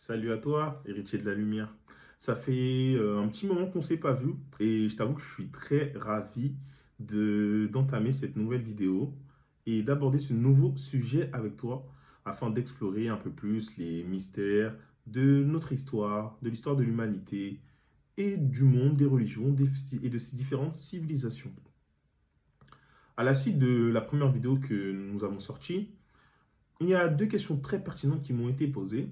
Salut à toi, héritier de la lumière. Ça fait un petit moment qu'on ne s'est pas vu et je t'avoue que je suis très ravi d'entamer cette nouvelle vidéo et d'aborder ce nouveau sujet avec toi afin d'explorer un peu plus les mystères de notre histoire, de l'histoire de l'humanité et du monde, des religions et de ces différentes civilisations. À la suite de la première vidéo que nous avons sortie, il y a deux questions très pertinentes qui m'ont été posées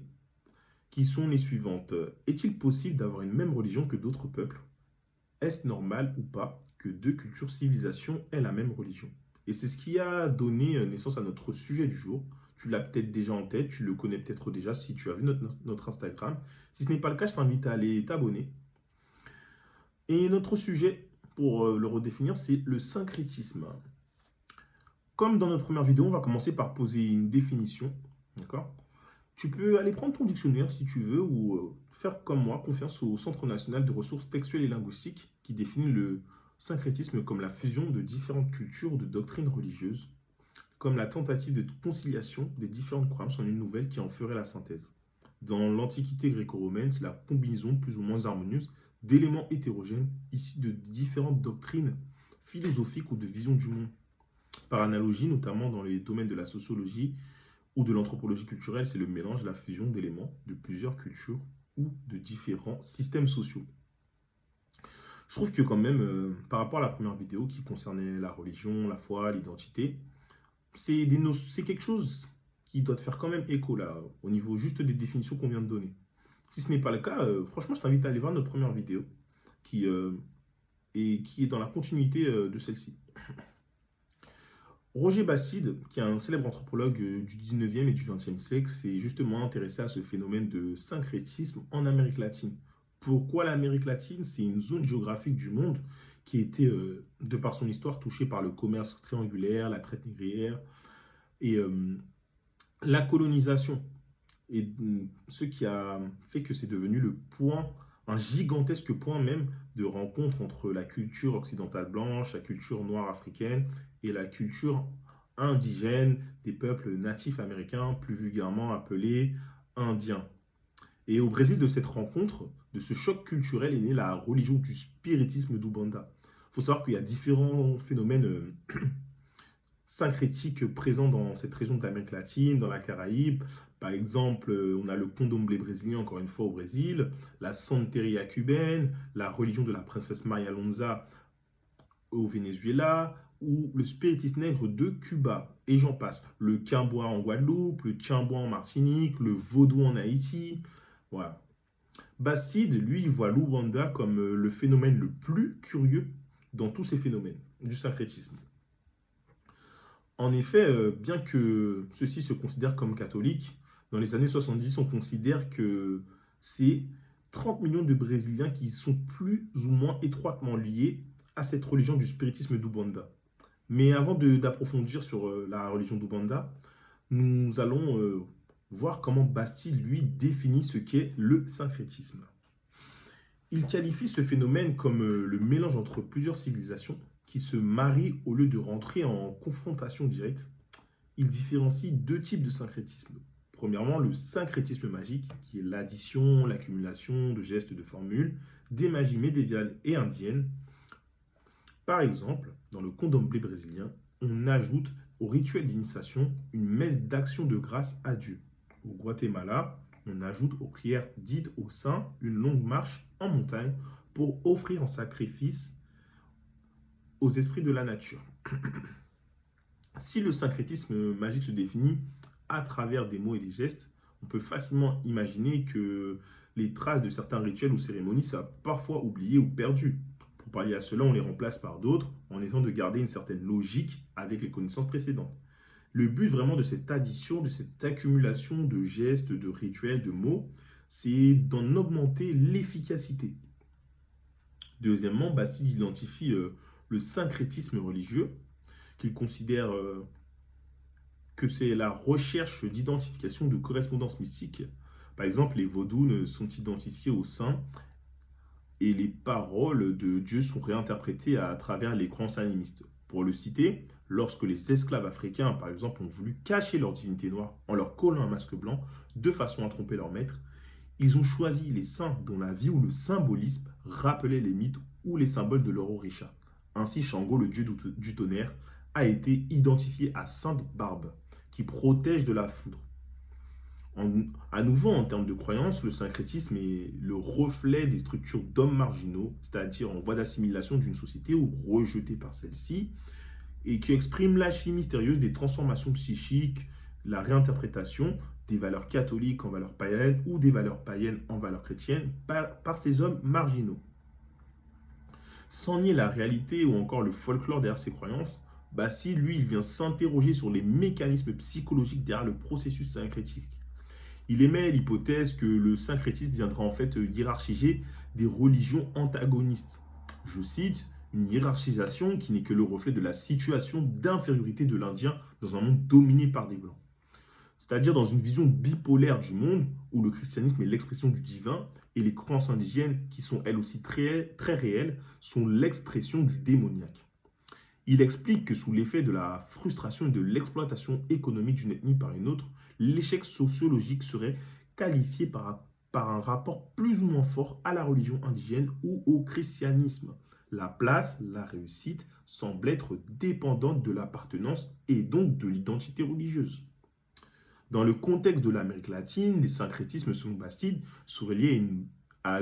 qui sont les suivantes. Est-il possible d'avoir une même religion que d'autres peuples? Est-ce normal ou pas que deux cultures, civilisations aient la même religion? Et c'est ce qui a donné naissance à notre sujet du jour. Tu l'as peut-être déjà en tête, tu le connais peut-être déjà si tu as vu notre Instagram. Si ce n'est pas le cas, je t'invite à aller t'abonner. Et notre sujet, pour le redéfinir, c'est le syncrétisme. Comme dans notre première vidéo, on va commencer par poser une définition. D'accord? Tu peux aller prendre ton dictionnaire si tu veux ou faire comme moi confiance au Centre national de ressources textuelles et linguistiques qui définit le syncrétisme comme la fusion de différentes cultures ou de doctrines religieuses, comme la tentative de conciliation des différentes croyances en une nouvelle qui en ferait la synthèse. Dans l'Antiquité gréco-romaine, c'est la combinaison plus ou moins harmonieuse d'éléments hétérogènes issus de différentes doctrines philosophiques ou de visions du monde. Par analogie, notamment dans les domaines de la sociologie, ou de l'anthropologie culturelle, c'est le mélange, la fusion d'éléments de plusieurs cultures ou de différents systèmes sociaux. Je trouve que quand même, par rapport à la première vidéo qui concernait la religion, la foi, l'identité, c'est quelque chose qui doit te faire quand même écho là, au niveau juste des définitions qu'on vient de donner. Si ce n'est pas le cas, franchement, je t'invite à aller voir notre première vidéo qui, qui est dans la continuité de celle-ci. Roger Bastide, qui est un célèbre anthropologue du 19e et du 20e siècle, s'est justement intéressé à ce phénomène de syncrétisme en Amérique latine. Pourquoi l'Amérique latine? C'est une zone géographique du monde qui a été, de par son histoire, touchée par le commerce triangulaire, la traite négrière et la colonisation. Et ce qui a fait que c'est devenu le point, un gigantesque point même de rencontre entre la culture occidentale blanche, la culture noire africaine et la culture indigène des peuples natifs américains, plus vulgairement appelés indiens. Et au Brésil de cette rencontre, de ce choc culturel, est née la religion du spiritisme d'Ubanda. Il faut savoir qu'il y a différents phénomènes syncrétiques présents dans cette région d'Amérique latine, dans la Caraïbe. Par exemple, on a le candomblé brésilien, encore une fois au Brésil, la santeria cubaine, la religion de la princesse Maria Lonza au Venezuela, ou le spiritisme nègre de Cuba, et j'en passe. Le quimbois en Guadeloupe, le tiambois en Martinique, le vaudou en Haïti. Voilà. Bastide, lui, voit l'Ouganda comme le phénomène le plus curieux dans tous ces phénomènes du syncrétisme. En effet, bien que ceux-ci se considèrent comme catholiques, dans les années 70, on considère que c'est 30 millions de Brésiliens qui sont plus ou moins étroitement liés à cette religion du spiritisme d'Ubanda. Mais avant d'approfondir sur la religion d'Ubanda, nous allons voir comment Bastille, lui, définit ce qu'est le syncrétisme. Il qualifie ce phénomène comme le mélange entre plusieurs civilisations qui se marient au lieu de rentrer en confrontation directe. Il différencie deux types de syncrétisme. Premièrement, le syncrétisme magique, qui est l'addition, l'accumulation de gestes, de formules, des magies médiévales et indiennes. Par exemple, dans le candomblé brésilien, on ajoute au rituel d'initiation une messe d'action de grâce à Dieu. Au Guatemala, on ajoute aux prières dites aux saints une longue marche en montagne pour offrir en sacrifice aux esprits de la nature. Si le syncrétisme magique se définit à travers des mots et des gestes, on peut facilement imaginer que les traces de certains rituels ou cérémonies soient parfois oubliées ou perdues. Pour pallier à cela, on les remplace par d'autres en essayant de garder une certaine logique avec les connaissances précédentes. Le but vraiment de cette addition, de cette accumulation de gestes, de rituels, de mots, c'est d'en augmenter l'efficacité. Deuxièmement, Bastille identifie le syncrétisme religieux, qu'il considère que c'est la recherche d'identification de correspondance mystique. Par exemple, les vaudous ne sont identifiés aux saints et les paroles de Dieu sont réinterprétées à travers les croyances animistes. Pour le citer, lorsque les esclaves africains, par exemple, ont voulu cacher leur divinité noire en leur collant un masque blanc de façon à tromper leur maître, Ils ont choisi les saints dont la vie ou le symbolisme rappelait les mythes ou les symboles de leur orisha. Ainsi, Shango, le dieu du tonnerre, a été identifié à Sainte Barbe, qui protège de la foudre. À nouveau, en termes de croyance, le syncrétisme est le reflet des structures d'hommes marginaux, c'est-à-dire en voie d'assimilation d'une société ou rejetés par celle-ci, et qui exprime l'alchimie mystérieuse des transformations psychiques, la réinterprétation des valeurs catholiques en valeurs païennes ou des valeurs païennes en valeurs chrétiennes par ces hommes marginaux. Sans nier la réalité ou encore le folklore derrière ces croyances, Bastide, lui, il vient s'interroger sur les mécanismes psychologiques derrière le processus syncrétique. Il émet l'hypothèse que le syncrétisme viendra en fait hiérarchiser des religions antagonistes. Je cite, une hiérarchisation qui n'est que le reflet de la situation d'infériorité de l'Indien dans un monde dominé par des Blancs. C'est-à-dire dans une vision bipolaire du monde où le christianisme est l'expression du divin et les croyances indigènes, qui sont elles aussi très, très réelles, sont l'expression du démoniaque. Il explique que sous l'effet de la frustration et de l'exploitation économique d'une ethnie par une autre, l'échec sociologique serait qualifié par un rapport plus ou moins fort à la religion indigène ou au christianisme. La place, la réussite semble être dépendante de l'appartenance et donc de l'identité religieuse. Dans le contexte de l'Amérique latine, les syncrétismes selon Bastide seraient liés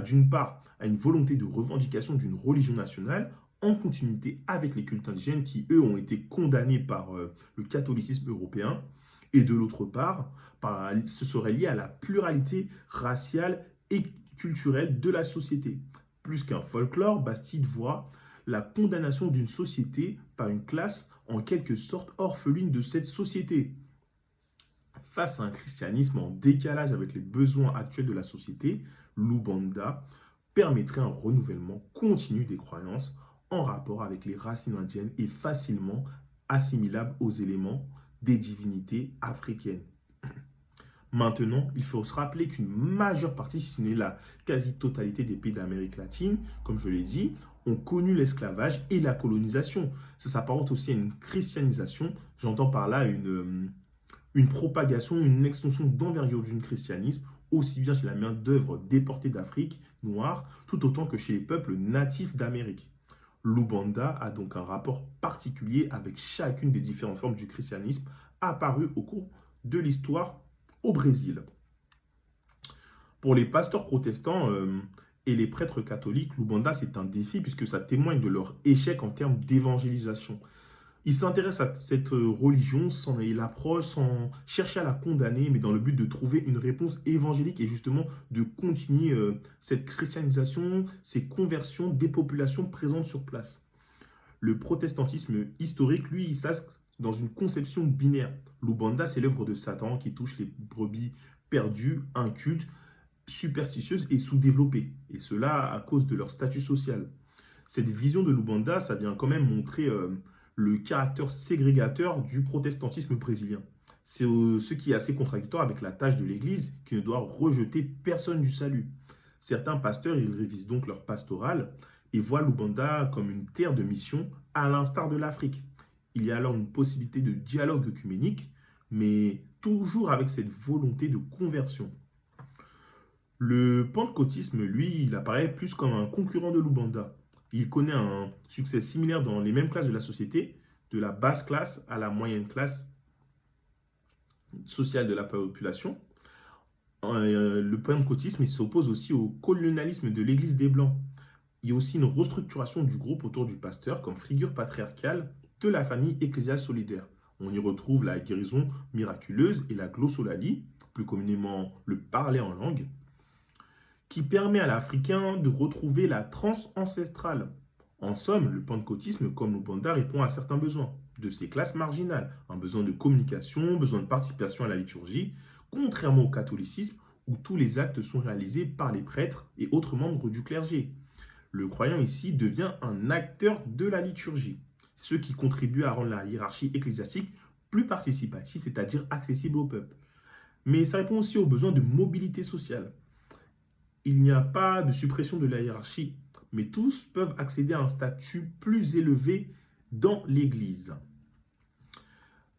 d'une part à une volonté de revendication d'une religion nationale en continuité avec les cultes indigènes qui, eux, ont été condamnés par le catholicisme européen, et de l'autre part, ce serait lié à la pluralité raciale et culturelle de la société. Plus qu'un folklore, Bastide voit la condamnation d'une société par une classe en quelque sorte orpheline de cette société. Face à un christianisme en décalage avec les besoins actuels de la société, l'Ubanda permettrait un renouvellement continu des croyances en rapport avec les racines indiennes et facilement assimilable aux éléments des divinités africaines. Maintenant, il faut se rappeler qu'une majeure partie, si ce n'est la quasi-totalité des pays d'Amérique latine, comme je l'ai dit, ont connu l'esclavage et la colonisation. Ça s'apparente aussi à une christianisation. J'entends par là une propagation, une extension d'envergure du christianisme, aussi bien chez la main-d'œuvre déportée d'Afrique noire, tout autant que chez les peuples natifs d'Amérique. L'Ubanda a donc un rapport particulier avec chacune des différentes formes du christianisme apparues au cours de l'histoire au Brésil. Pour les pasteurs protestants et les prêtres catholiques, l'Ubanda c'est un défi puisque ça témoigne de leur échec en termes d'évangélisation. Ils s'intéressent à cette religion sans y l'approche, sans chercher à la condamner, mais dans le but de trouver une réponse évangélique et justement de continuer cette christianisation, ces conversions des populations présentes sur place. Le protestantisme historique, lui, il s'inscrit dans une conception binaire. L'Ubanda, c'est l'œuvre de Satan qui touche les brebis perdues, incultes, superstitieuses et sous-développées. Et cela à cause de leur statut social. Cette vision de l'Ubanda, ça vient quand même montrer le caractère ségrégateur du protestantisme brésilien. C'est ce qui est assez contradictoire avec la tâche de l'Église qui ne doit rejeter personne du salut. Certains pasteurs, ils révisent donc leur pastoral et voient l'Ubanda comme une terre de mission à l'instar de l'Afrique. Il y a alors une possibilité de dialogue œcuménique, mais toujours avec cette volonté de conversion. Le pentecôtisme, lui, il apparaît plus comme un concurrent de l'Ubanda. Il connaît un succès similaire dans les mêmes classes de la société, de la basse classe à la moyenne classe sociale de la population. Le pentecôtisme il s'oppose aussi au colonialisme de l'Église des Blancs. Il y a aussi une restructuration du groupe autour du pasteur comme figure patriarcale de la famille ecclésiale solidaire. On y retrouve la guérison miraculeuse et la glossolalie, plus communément le parler en langue, qui permet à l'Africain de retrouver la transe ancestrale. En somme, le pentecôtisme, comme l'Ubanda, répond à certains besoins de ces classes marginales. Un besoin de communication, besoin de participation à la liturgie, contrairement au catholicisme où tous les actes sont réalisés par les prêtres et autres membres du clergé. Le croyant ici devient un acteur de la liturgie, ce qui contribue à rendre la hiérarchie ecclésiastique plus participative, c'est-à-dire accessible au peuple. Mais ça répond aussi aux besoins de mobilité sociale. Il n'y a pas de suppression de la hiérarchie, mais tous peuvent accéder à un statut plus élevé dans l'Église.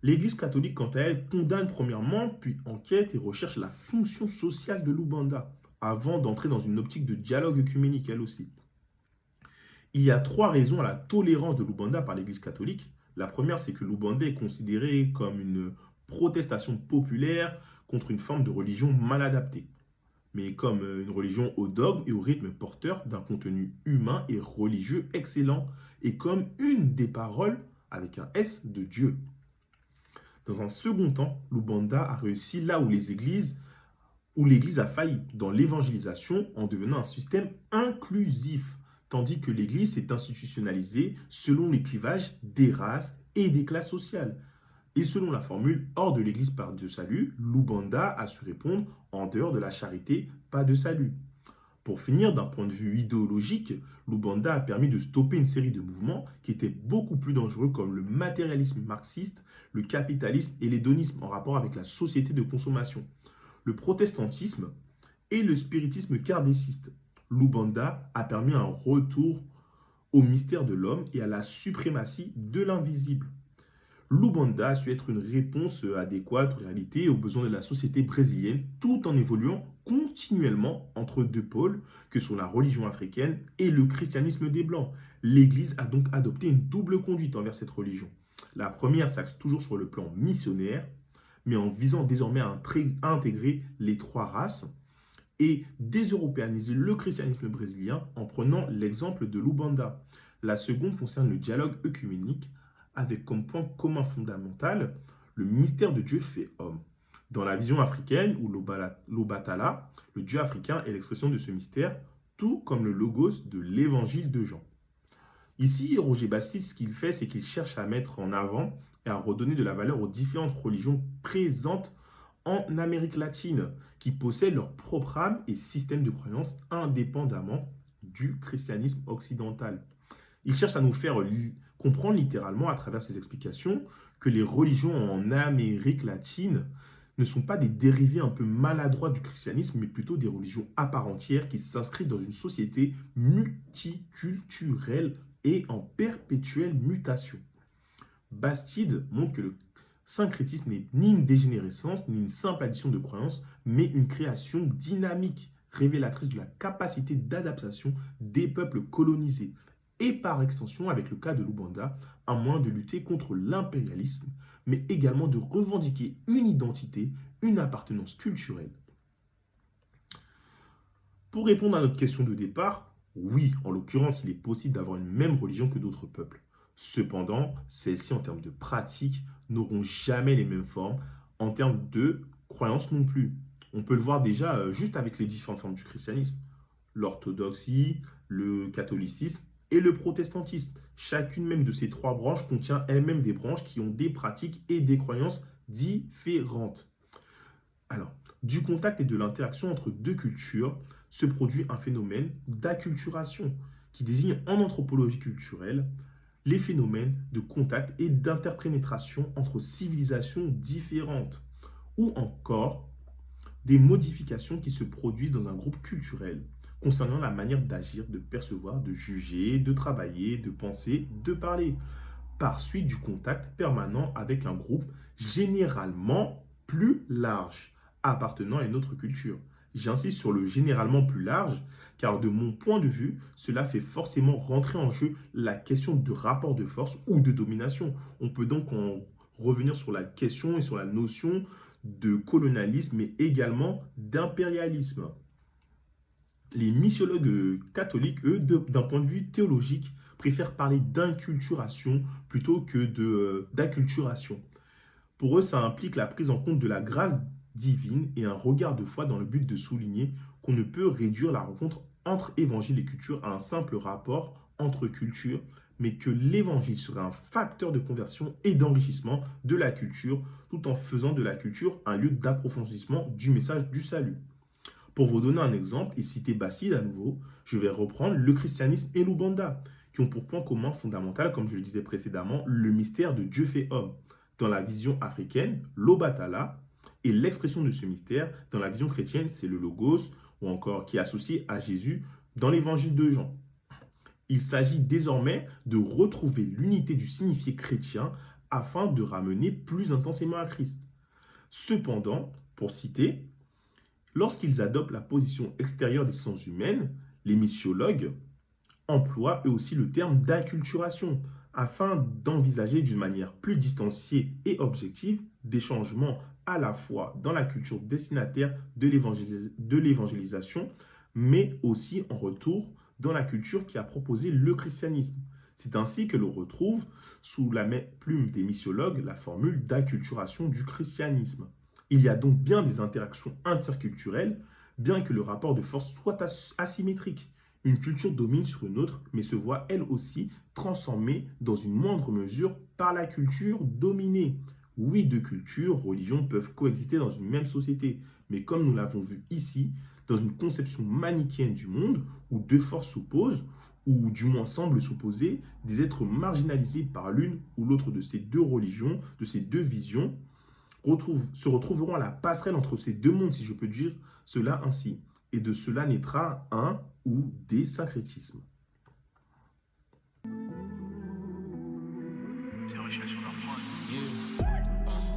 L'Église catholique, quant à elle, condamne premièrement, puis enquête et recherche la fonction sociale de l'Ubanda. avant d'entrer dans une optique de dialogue œcuménique, elle aussi. Il y a trois raisons à la tolérance de l'Oubanda par l'Église catholique. La première, c'est que l'Oubanda est considéré comme une protestation populaire contre une forme de religion mal adaptée, mais comme une religion au dogme et au rythme porteur d'un contenu humain et religieux excellent, et comme une des paroles, avec un S, de Dieu. Dans un second temps, l'Oubanda a réussi là où l'Église a failli, dans l'évangélisation en devenant un système inclusif, tandis que l'Église s'est institutionnalisée selon les clivages des races et des classes sociales. Et selon la formule hors de l'Église pas de salut, l'Oubanda a su répondre en dehors de la charité, pas de salut. Pour finir, d'un point de vue idéologique, l'Oubanda a permis de stopper une série de mouvements qui étaient beaucoup plus dangereux comme le matérialisme marxiste, le capitalisme et l'hédonisme en rapport avec la société de consommation, le protestantisme et le spiritisme kardéciste. L'Oubanda a permis un retour au mystère de l'homme et à la suprématie de l'invisible. L'Oubanda a su être une réponse adéquate aux réalités et aux besoins de la société brésilienne, tout en évoluant continuellement entre deux pôles, que sont la religion africaine et le christianisme des Blancs. L'Église a donc adopté une double conduite envers cette religion. La première s'axe toujours sur le plan missionnaire, mais en visant désormais à intégrer les trois races et déseuropéaniser le christianisme brésilien en prenant l'exemple de l'Oubanda. La seconde concerne le dialogue œcuménique avec comme point commun fondamental le mystère de Dieu fait homme. Dans la vision africaine, ou l'Obatala, le Dieu africain est l'expression de ce mystère, tout comme le logos de l'évangile de Jean. Ici, Roger Bastide, ce qu'il fait, c'est qu'il cherche à mettre en avant et à redonner de la valeur aux différentes religions présentes en Amérique latine, qui possèdent leur propre âme et système de croyance indépendamment du christianisme occidental. Il cherche à nous faire comprendre littéralement à travers ses explications que les religions en Amérique latine ne sont pas des dérivés un peu maladroits du christianisme, mais plutôt des religions à part entière qui s'inscrivent dans une société multiculturelle et en perpétuelle mutation. Bastide montre que le syncrétisme n'est ni une dégénérescence, ni une simple addition de croyances, mais une création dynamique, révélatrice de la capacité d'adaptation des peuples colonisés, et par extension, avec le cas de l'Oubanda, un moyen de lutter contre l'impérialisme, mais également de revendiquer une identité, une appartenance culturelle. Pour répondre à notre question de départ, oui, en l'occurrence, il est possible d'avoir une même religion que d'autres peuples. Cependant, celles-ci, en termes de pratique, n'auront jamais les mêmes formes, en termes de croyances non plus. On peut le voir déjà juste avec les différentes formes du christianisme. L'orthodoxie, le catholicisme et le protestantisme. Chacune même de ces trois branches contient elle-même des branches qui ont des pratiques et des croyances différentes. Alors, du contact et de l'interaction entre deux cultures se produit un phénomène d'acculturation qui désigne en anthropologie culturelle les phénomènes de contact et d'interpénétration entre civilisations différentes ou encore des modifications qui se produisent dans un groupe culturel concernant la manière d'agir, de percevoir, de juger, de travailler, de penser, de parler, par suite du contact permanent avec un groupe généralement plus large, appartenant à une autre culture. J'insiste sur le généralement plus large, car de mon point de vue, cela fait forcément rentrer en jeu la question de rapport de force ou de domination. On peut donc en revenir sur la question et sur la notion de colonialisme, mais également d'impérialisme. Les missiologues catholiques, eux, d'un point de vue théologique, préfèrent parler d'inculturation plutôt que d'acculturation. Pour eux, ça implique la prise en compte de la grâce divine et un regard de foi dans le but de souligner qu'on ne peut réduire la rencontre entre évangile et culture à un simple rapport entre cultures, mais que l'évangile serait un facteur de conversion et d'enrichissement de la culture, tout en faisant de la culture un lieu d'approfondissement du message du salut. Pour vous donner un exemple et citer Bastide à nouveau, je vais reprendre le christianisme et l'Oubanda, qui ont pour point commun fondamental, comme je le disais précédemment, le mystère de Dieu fait homme. Dans la vision africaine, l'Obatala, et l'expression de ce mystère, dans la vision chrétienne, c'est le logos, ou encore qui est associé à Jésus dans l'évangile de Jean. Il s'agit désormais de retrouver l'unité du signifié chrétien afin de ramener plus intensément à Christ. Cependant, pour citer, Lorsqu'ils adoptent la position extérieure des sciences humaines, les missiologues emploient eux aussi le terme d'acculturation afin d'envisager d'une manière plus distanciée et objective des changements à la fois dans la culture destinataire de l'évangélisation, mais aussi en retour dans la culture qui a proposé le christianisme. C'est ainsi que l'on retrouve sous la plume des missiologues la formule d'acculturation du christianisme. Il y a donc bien des interactions interculturelles, bien que le rapport de force soit asymétrique. Une culture domine sur une autre, mais se voit elle aussi transformée dans une moindre mesure par la culture dominée. Oui, deux cultures, religions peuvent coexister dans une même société, mais comme nous l'avons vu ici, dans une conception manichéenne du monde, où deux forces s'opposent, ou du moins semblent s'opposer, des êtres marginalisés par l'une ou l'autre de ces deux religions, de ces deux visions, se retrouveront à la passerelle entre ces deux mondes, si je peux dire cela ainsi. Et de cela naîtra un ou des syncrétismes.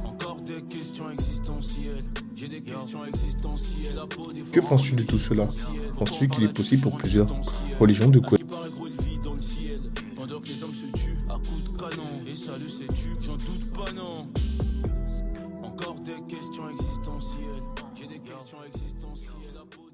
Encore des questions existentielles. J'ai des questions existentielles. Que penses-tu de tout cela? Penses-tu qu'il est possible pour plusieurs religions de coexister? Pendant que les hommes se tuent à coups de canon. Et salut, sais-tu, j'en doute pas, non. Encore des questions existentielles. J'ai des questions existentielles.